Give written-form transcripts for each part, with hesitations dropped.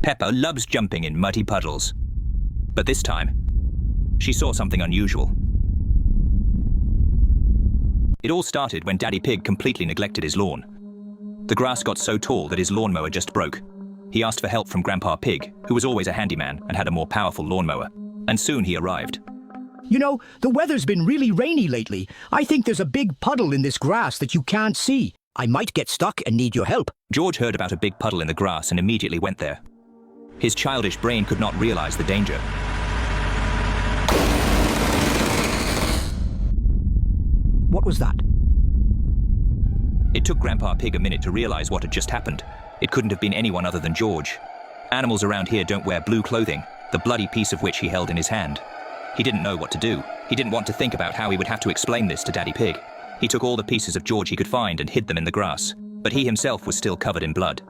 Peppa loves jumping in muddy puddles. But this time, she saw something unusual. It all started when Daddy Pig completely neglected his lawn. The grass got so tall that his lawnmower just broke. He asked for help from Grandpa Pig, who was always a handyman and had a more powerful lawnmower. And soon he arrived. You know, the weather's been really rainy lately. I think there's a big puddle in this grass that you can't see. I might get stuck and need your help. George heard about a big puddle in the grass and immediately went there. His childish brain could not realize the danger. What was that? It took Grandpa Pig a minute to realize what had just happened. It couldn't have been anyone other than George. Animals around here don't wear blue clothing, the bloody piece of which he held in his hand. He didn't know what to do. He didn't want to think about how he would have to explain this to Daddy Pig. He took all the pieces of George he could find and hid them in the grass, but he himself was still covered in blood.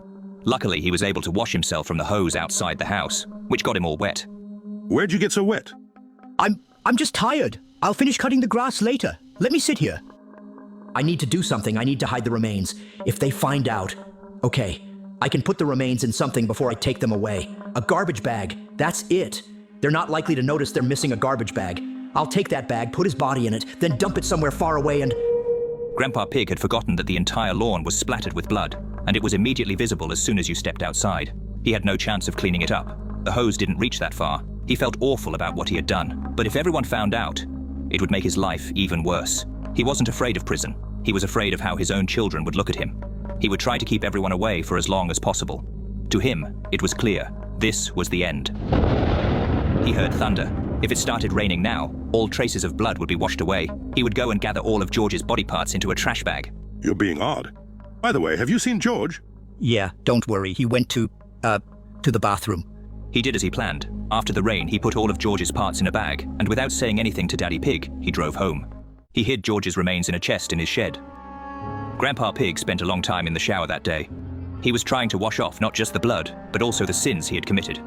Luckily, he was able to wash himself from the hose outside the house, which got him all wet. Where'd you get so wet? I'm just tired. I'll finish cutting the grass later. Let me sit here. I need to do something. I need to hide the remains. If they find out... Okay, I can put the remains in something before I take them away. A garbage bag. That's it. They're not likely to notice they're missing a garbage bag. I'll take that bag, put his body in it, then dump it somewhere far away and... Grandpa Pig had forgotten that the entire lawn was splattered with blood, and it was immediately visible as soon as you stepped outside. He had no chance of cleaning it up. The hose didn't reach that far. He felt awful about what he had done, but if everyone found out, it would make his life even worse. He wasn't afraid of prison. He was afraid of how his own children would look at him. He would try to keep everyone away for as long as possible. To him, it was clear. This was the end. He heard thunder. If it started raining now, all traces of blood would be washed away. He would go and gather all of George's body parts into a trash bag. You're being odd. By the way, have you seen George? Yeah, don't worry. He went to the bathroom. He did as he planned. After the rain, he put all of George's parts in a bag, and without saying anything to Daddy Pig, he drove home. He hid George's remains in a chest in his shed. Grandpa Pig spent a long time in the shower that day. He was trying to wash off not just the blood, but also the sins he had committed.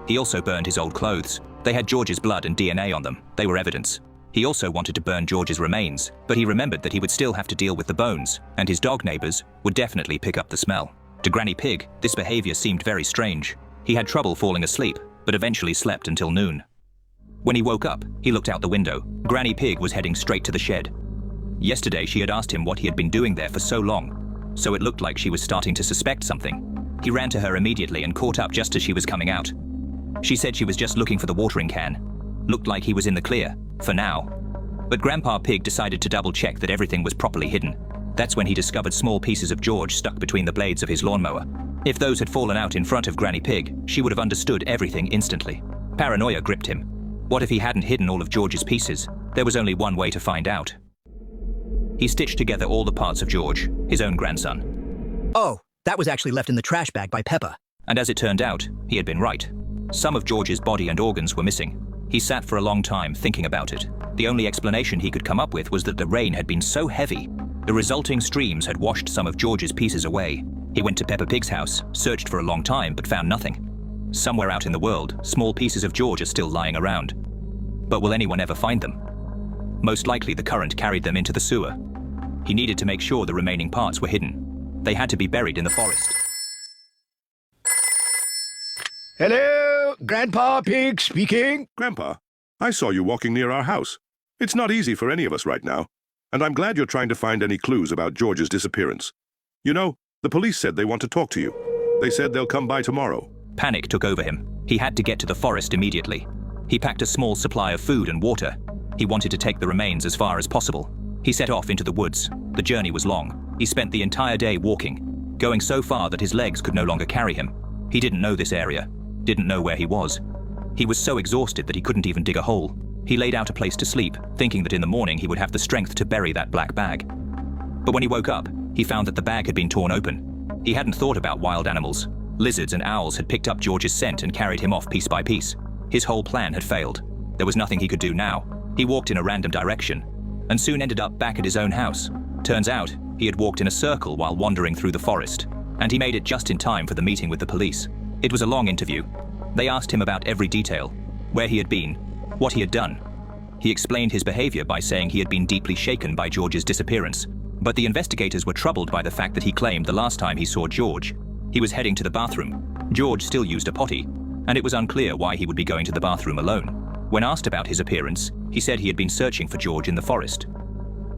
He also burned his old clothes. They had George's blood and DNA on them. They were evidence. He also wanted to burn George's remains, but he remembered that he would still have to deal with the bones, and his dog neighbors would definitely pick up the smell. To Granny Pig, this behavior seemed very strange. He had trouble falling asleep, but eventually slept until noon. When he woke up, he looked out the window. Granny Pig was heading straight to the shed. Yesterday, she had asked him what he had been doing there for so long, so it looked like she was starting to suspect something. He ran to her immediately and caught up just as she was coming out. She said she was just looking for the watering can. Looked like he was in the clear, for now. But Grandpa Pig decided to double-check that everything was properly hidden. That's when he discovered small pieces of George stuck between the blades of his lawnmower. If those had fallen out in front of Granny Pig, she would have understood everything instantly. Paranoia gripped him. What if he hadn't hidden all of George's pieces? There was only one way to find out. He stitched together all the parts of George, his own grandson. Oh, that was actually left in the trash bag by Peppa. And as it turned out, he had been right. Some of George's body and organs were missing. He sat for a long time thinking about it. The only explanation he could come up with was that the rain had been so heavy, the resulting streams had washed some of George's pieces away. He went to Peppa Pig's house, searched for a long time, but found nothing. Somewhere out in the world, small pieces of George are still lying around. But will anyone ever find them? Most likely the current carried them into the sewer. He needed to make sure the remaining parts were hidden. They had to be buried in the forest. Hello, Grandpa Pig speaking. Grandpa, I saw you walking near our house. It's not easy for any of us right now, and I'm glad you're trying to find any clues about George's disappearance. You know, the police said they want to talk to you. They said they'll come by tomorrow. Panic took over him. He had to get to the forest immediately. He packed a small supply of food and water. He wanted to take the remains as far as possible. He set off into the woods. The journey was long. He spent the entire day walking, going so far that his legs could no longer carry him. He didn't know this area, didn't know where he was. He was so exhausted that he couldn't even dig a hole. He laid out a place to sleep, thinking that in the morning he would have the strength to bury that black bag. But when he woke up, he found that the bag had been torn open. He hadn't thought about wild animals. Lizards and owls had picked up George's scent and carried him off piece by piece. His whole plan had failed. There was nothing he could do now. He walked in a random direction, and soon ended up back at his own house. Turns out, he had walked in a circle while wandering through the forest, and he made it just in time for the meeting with the police. It was a long interview. They asked him about every detail, where he had been, what he had done. He explained his behavior by saying he had been deeply shaken by George's disappearance, but the investigators were troubled by the fact that he claimed the last time he saw George, he was heading to the bathroom. George still used a potty, and it was unclear why he would be going to the bathroom alone. When asked about his appearance, he said he had been searching for George in the forest.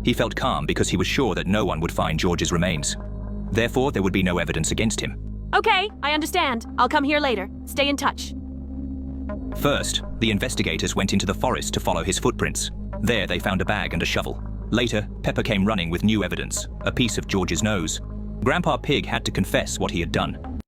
He felt calm because he was sure that no one would find George's remains. Therefore, there would be no evidence against him. Okay, I understand. I'll come here later. Stay in touch. First, the investigators went into the forest to follow his footprints. There, they found a bag and a shovel. Later, Pepper came running with new evidence, a piece of George's nose. Grandpa Pig had to confess what he had done.